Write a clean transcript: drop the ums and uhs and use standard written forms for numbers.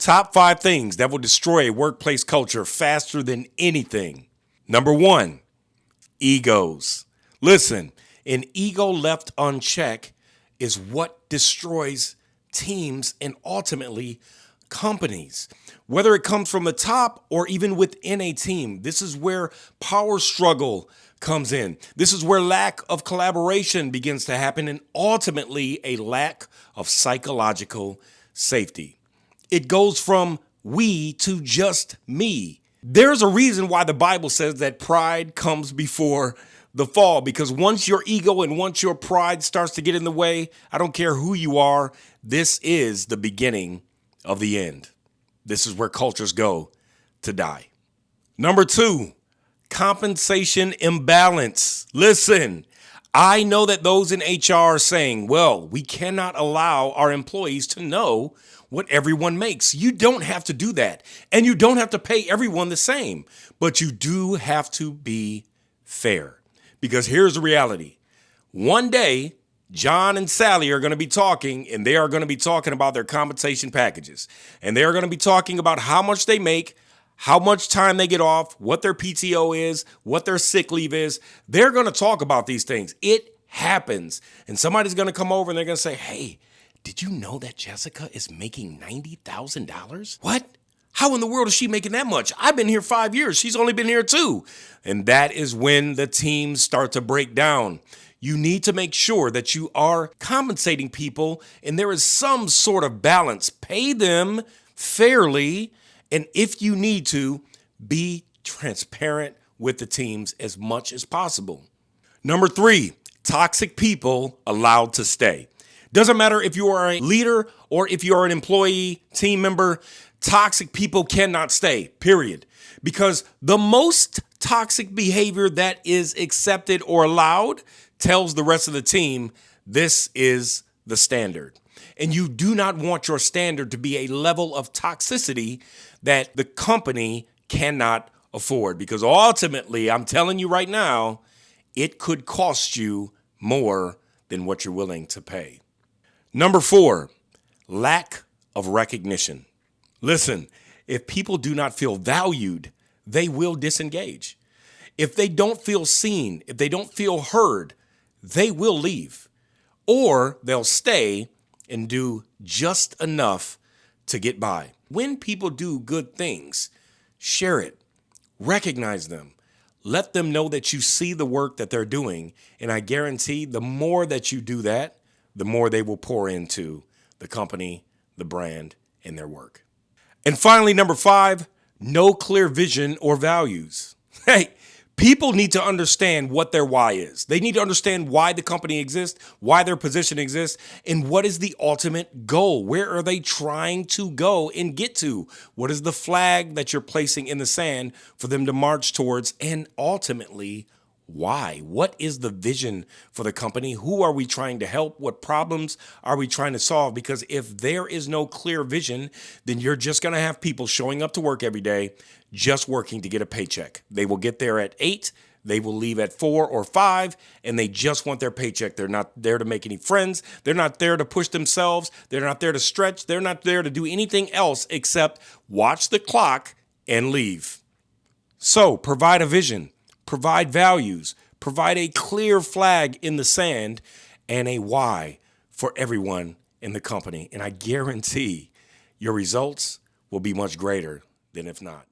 Top 5 things that will destroy a workplace culture faster than anything. Number 1, egos. Listen, an ego left unchecked is what destroys teams and ultimately companies. Whether it comes from the top or even within a team, this is where power struggle comes in. This is where lack of collaboration begins to happen and ultimately a lack of psychological safety. It goes from we to just me. There's a reason why the Bible says that pride comes before the fall, because once your ego and once your pride starts to get in the way, I don't care who you are, this is the beginning of the end. This is where cultures go to die. Number 2, compensation imbalance. Listen, I know that those in HR are saying, well, we cannot allow our employees to know what everyone makes. You don't have to do that. And you don't have to pay everyone the same, but you do have to be fair. Because here's the reality. One day, John and Sally are going to be talking, and they are going to be talking about their compensation packages. And they are going to be talking about how much they make, how much time they get off, what their PTO is, what their sick leave is. They're going to talk about these things. It happens. And somebody's going to come over and they're going to say, hey, did you know that Jessica is making $90,000? What? How in the world is she making that much? I've been here 5 years. She's only been here 2. And that is when the teams start to break down. You need to make sure that you are compensating people and there is some sort of balance. Pay them fairly. And if you need to, be transparent with the teams as much as possible. Number 3, toxic people allowed to stay. Doesn't matter if you are a leader or if you are an employee, team member, toxic people cannot stay, period. Because the most toxic behavior that is accepted or allowed tells the rest of the team this is the standard. And you do not want your standard to be a level of toxicity that the company cannot afford. Because ultimately, I'm telling you right now, it could cost you more than what you're willing to pay. Number 4, lack of recognition. Listen, if people do not feel valued, they will disengage. If they don't feel seen, if they don't feel heard, they will leave. Or they'll stay and do just enough to get by. When people do good things, share it, recognize them, let them know that you see the work that they're doing. And I guarantee the more that you do that, the more they will pour into the company, the brand, and their work. And finally, number 5, no clear vision or values. Hey, people need to understand what their why is. They need to understand why the company exists, why their position exists, and what is the ultimate goal. Where are they trying to go and get to? What is the flag that you're placing in the sand for them to march towards? And ultimately, why? What is the vision for the company? Who are we trying to help? What problems are we trying to solve? Because if there is no clear vision, then you're just going to have people showing up to work every day, just working to get a paycheck. They will get there at 8, they will leave at 4 or 5, and they just want their paycheck. They're not there to make any friends. They're not there to push themselves. They're not there to stretch. They're not there to do anything else except watch the clock and leave. So provide a vision. Provide values, provide a clear flag in the sand and a why for everyone in the company. And I guarantee your results will be much greater than if not.